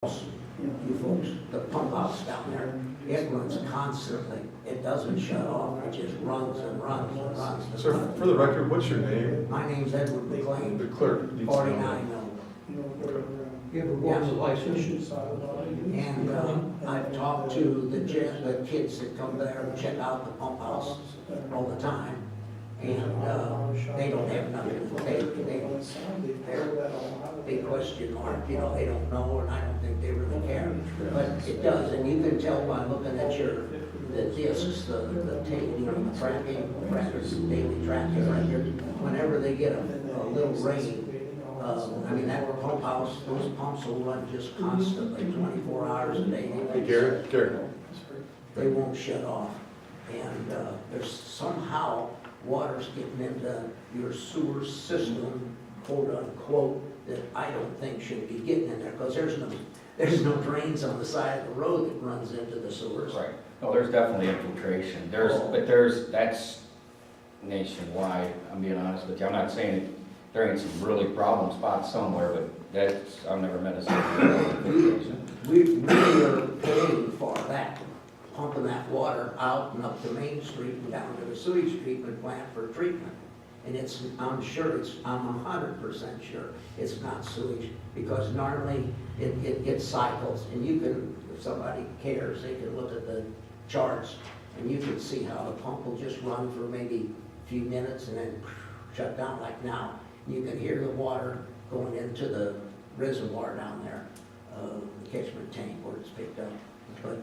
You folks, the pump house down there, it runs constantly. It doesn't shut off. It just runs and runs and runs. Sir, for the record, what's your name? My name's Edward McLean. The clerk needs to know. 49 mil. You ever watched the license? And I've talked to the kids that come there and check out the pump house all the time. And they don't have nothing. They're big question mark, you know, they don't know, and I don't think they really care. But it does, and you can tell by looking at the discs, the tape, you know, the tracking records, daily tracking records. Whenever they get a little rain, I mean, that pump house, those pumps will run just constantly, 24 hours a day. Hey, Gary. They won't shut off. And there's somehow water's getting into your sewer system, quote unquote, that I don't think should be getting in there, because there's no drains on the side of the road that runs into the sewers. Right. No, there's definitely infiltration. That's nationwide, I'm being honest with you. I'm not saying there ain't some really problem spots somewhere, but I've never met a situation. We are paying for that, pumping that water out and up to Main Street and down to the sewage treatment plant for treatment. And I'm 100% sure it's not sewage, because normally it cycles, and you can, if somebody cares, they can look at the charts, and you can see how the pump will just run for maybe a few minutes and then shut down like now. You can hear the water going into the reservoir down there, the catchment tank where it's picked up. But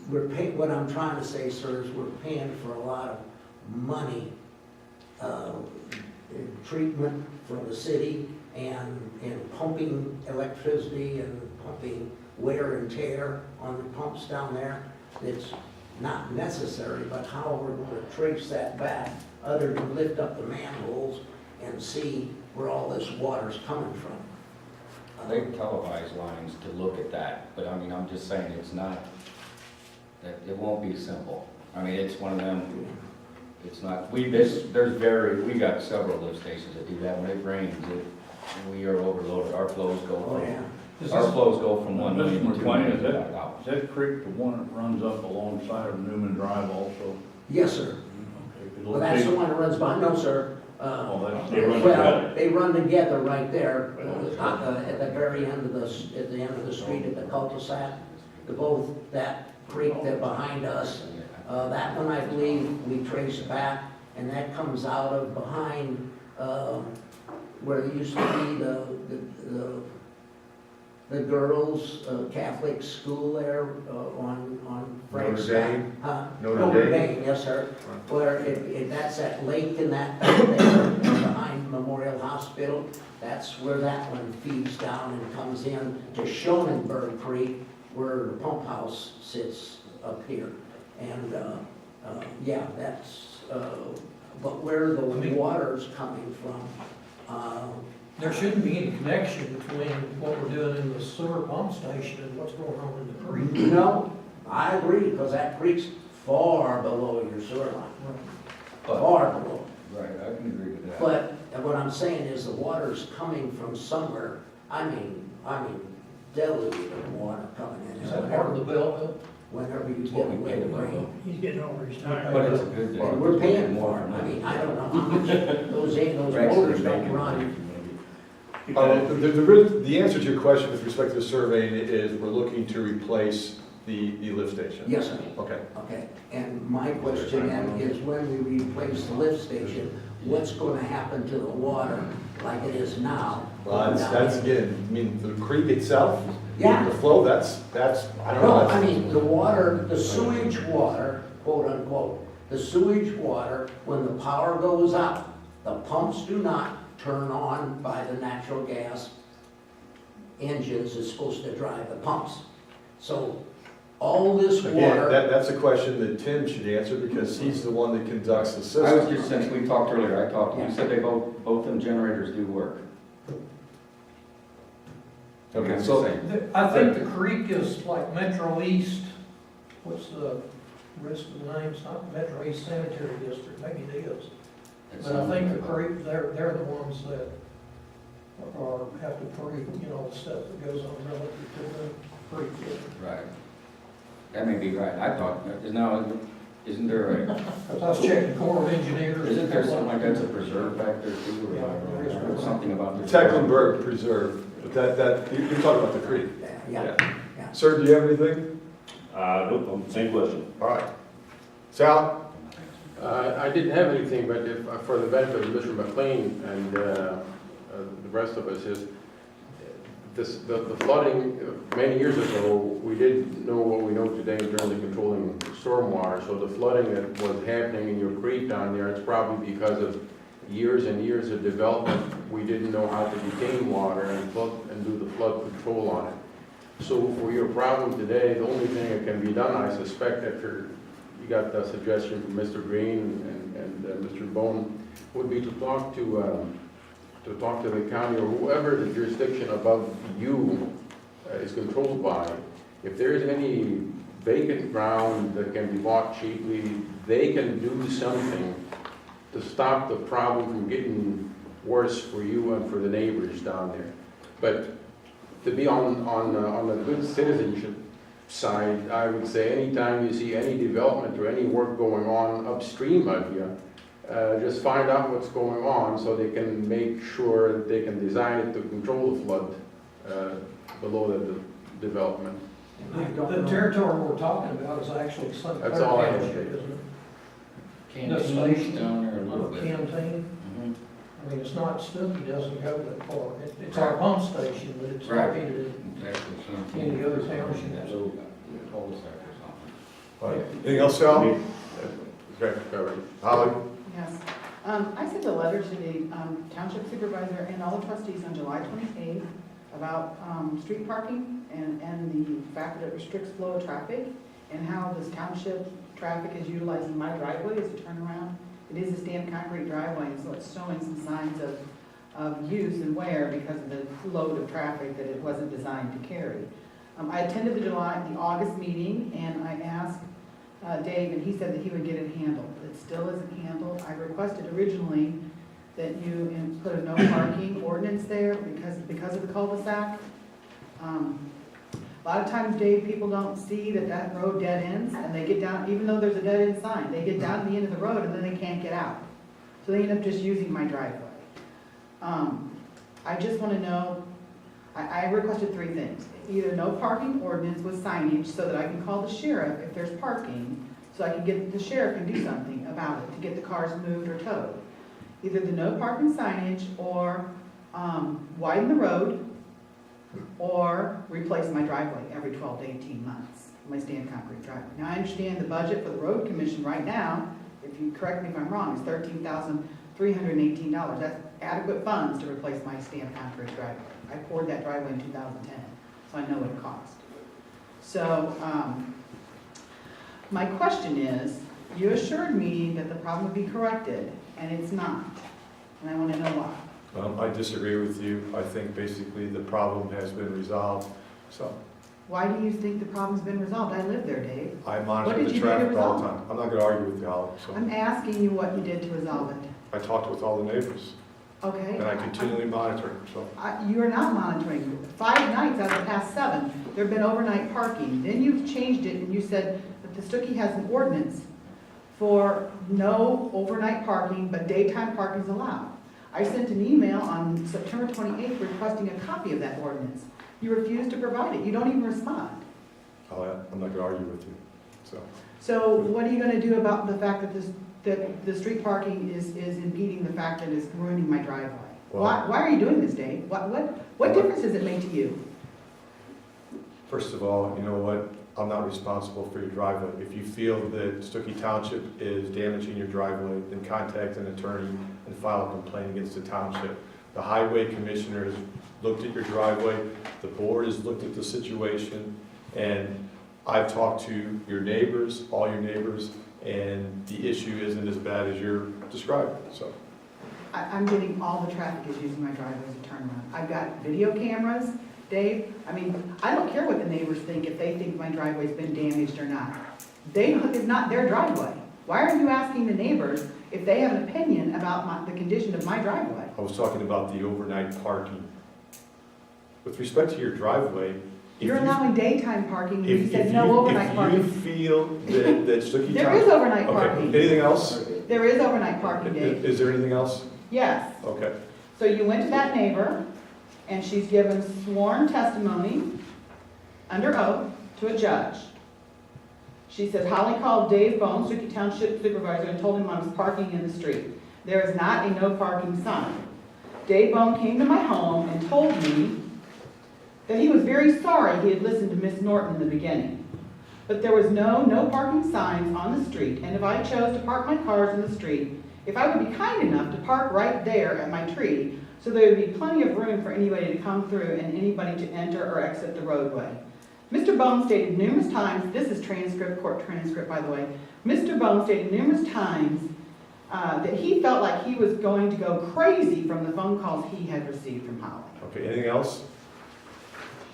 we're paying, what I'm trying to say, sir, is we're paying for a lot of money, treatment from the city, and pumping electricity and pumping wear and tear on the pumps down there. It's not necessary, but how we're going to trace that back, other than lift up the manholes and see where all this water's coming from. They televise lines to look at that, but I mean, I'm just saying it's not, that it won't be simple. I mean, it's one of them, it's not, we got several lift stations that do that. When it rains, we are overloaded. Our flows go from 1 million to 2 million. Is that creek the one that runs up alongside of Newman Drive also? Yes, sir. Okay, Well, that's the one that runs by, no, sir. They run together. They run together right there, at the very end of at the end of the street at the cul-de-sac. Both that creek that behind us, that one I believe we trace back, and that comes out of behind, where there used to be the girls' Catholic school there, on Frank's. Notre Dame? Huh? Notre Dame, yes, sir. Where that's that lake and that back there behind Memorial Hospital. That's where that one feeds down and comes in to Schonenberg Creek, where the pump house sits up here. And, yeah, that's, but where the water's coming from, There shouldn't be any connection between what we're doing in the sewer pump station and what's going on in the creek. no, I agree, because that creek's far below your sewer line, far below. Right, I can agree with that. But what I'm saying is the water's coming from somewhere. I mean, deluge of water coming in. Is that part of the bill? Whenever you get a little rain. He's getting over his time. But it's a good thing. And we're paying for it. I mean, I don't know how much those motors don't run. The answer to your question with respect to the surveying is we're looking to replace the lift station. Yes, sir. Okay. Okay, and my question then is, when we replace the lift station, what's gonna happen to the water like it is now? Well, that's again, I mean, the creek itself, Yeah. the flow, that's, I don't No, know. I mean, the water, the sewage water, quote unquote, the sewage water, when the power goes out, the pumps do not turn on by the natural gas engines is supposed to drive the pumps. So all this Again, water. that's a question that Tim should answer, because he's the one that conducts the system. I was just, since we talked earlier, you said they both them generators do work. Okay, I'm so, just saying. I think the creek is like Metro East, what's the rest of the name? It's not Metro East Sanitary District, maybe it is. It's But I think the something- creek, they're the ones that or have to prove, you know, stuff that goes on relative to the creek. Right. That may be right. I thought, isn't there a, Because I was checking Corps of Engineers. isn't there something like that's a preserve back there too, or Yeah, there is. or something about the. Tecklenburg Preserve, but you're talking about the creek. Yeah. Sir, do you have anything? Nope, same question. All right. Sal? I didn't have anything, but if, for the benefit of Mr. McLean and the rest of us, is the flooding, many years ago, we didn't know what we know today in terms of controlling stormwater. So the flooding that was happening in your creek down there, it's probably because of years and years of development. We didn't know how to detain water and do the flood control on it. So for your problem today, the only thing that can be done, I suspect, after you got the suggestion from Mr. Green and Mr. Bone, would be to talk to the county or whoever the jurisdiction above you is controlled by. If there is any vacant ground that can be bought cheaply, they can do something to stop the problem from getting worse for you and for the neighbors down there. But to be on the good citizenship side, I would say anytime you see any development or any work going on upstream of you, just find out what's going on so they can make sure that they can design it to control the flood below the development. The territory we're talking about is actually St. Clair That's all I have. Township, isn't it? Canteen down there a little bit. Canteen. Mhm. I mean, it's not, Stookey doesn't go that far. It's our pump station, but it's Right. located Exactly, so- in the other townships. Little cul-de-sac or something. All right. Anything else, Sal? Okay, covered. Holly? Yes. I sent a letter to the township supervisor and all the trustees on July 28th about street parking and the fact that it restricts flow of traffic and how this township traffic is utilizing my driveway as a turnaround. It is a stamped concrete driveway, and so it's showing some signs of use and wear because of the load of traffic that it wasn't designed to carry. I attended the August meeting, and I asked Dave, and he said that he would get it handled. It still isn't handled. I requested originally that you put a no parking ordinance there because of the cul-de-sac. A lot of times, Dave, people don't see that road dead ends, and they get down, even though there's a dead end sign, they get down to the end of the road and then they can't get out. So they end up just using my driveway. I just want to know, I requested 3 things. Either no parking ordinance with signage so that I can call the sheriff if there's parking, so I can get, the sheriff can do something about it to get the cars moved or towed. Either the no parking signage or widen the road or replace my driveway every 12 to 18 months, my stamped concrete driveway. Now, I understand the budget for the road commission right now, if you correct me if I'm wrong, is $13,318. That's adequate funds to replace my stamped concrete driveway. I poured that driveway in 2010, so I know what it cost. So, my question is, you assured me that the problem would be corrected, and it's not. And I want to know why. I disagree with you. I think basically the problem has been resolved. So Why do you think the problem's been resolved? I live there, Dave. I What monitor did the you do to traffic all the resolve time. I'm not going to argue with you, Holly. I'm So asking you what you did to resolve it. I talked with all the neighbors Okay? and I continually monitor. So You are not monitoring. 5 nights out of the past 7, there have been overnight parking. Then you've changed it and you said that the Stookey has an ordinance for no overnight parking, but daytime parking is allowed. I sent an email on September 28th requesting a copy of that ordinance. You refused to provide it. You don't even respond. I'm not going to argue with you. So what are you going to do about the fact that the street parking is impeding the fact that it's ruining my driveway? Well- Why are you doing this, Dave? What difference does it make to you? First of all, you know what? I'm not responsible for your driveway. If you feel that Stookey Township is damaging your driveway, then contact an attorney and file a complaint against the township. The highway commissioner has looked at your driveway, the board has looked at the situation, and I've talked to your neighbors, all your neighbors, and the issue isn't as bad as you're describing, so. I'm getting all the traffic is using my driveway as a turnaround. I've got video cameras, Dave. I mean, I don't care what the neighbors think, if they think my driveway's been damaged or not. It's not their driveway. Why are you asking the neighbors if they have an opinion about the condition of my driveway? I was talking about the overnight parking. with respect to your driveway, if You're you, allowing daytime parking, and you if said you, no overnight if you parking. feel that Stookey There is Township. overnight Okay, parking. anything else? There is overnight parking, Dave. Is there anything else? Yes. Okay. So you went to that neighbor, and she's given sworn testimony under oath to a judge. She says, Holly called Dave Bone, Stookey Township Supervisor, and told him I was parking in the street. There is not a no parking sign. Dave Bone came to my home and told me that he was very sorry he had listened to Miss Norton in the beginning. But there was no parking signs on the street, and if I chose to park my cars in the street, if I would be kind enough to park right there at my tree, so there would be plenty of room for anybody to come through and anybody to enter or exit the roadway. Mr. Bone stated numerous times, this is transcript, court transcript by the way, Mr. Bone stated numerous times that he felt like he was going to go crazy from the phone calls he had received from Holly. Okay, anything else?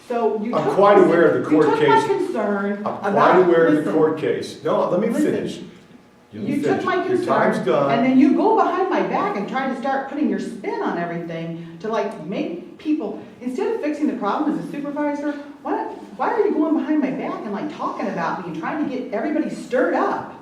So you I'm took quite my- aware of the court You took case. my concern I'm about. quite aware of the listen, court case. No, let me Listen. finish. Let me You took finish. my Your time's concern, done. and then you go behind my back and try to start putting your spin on everything to like make people, instead of fixing the problem as a supervisor, why are you going behind my back and like talking about me and trying to get everybody stirred up?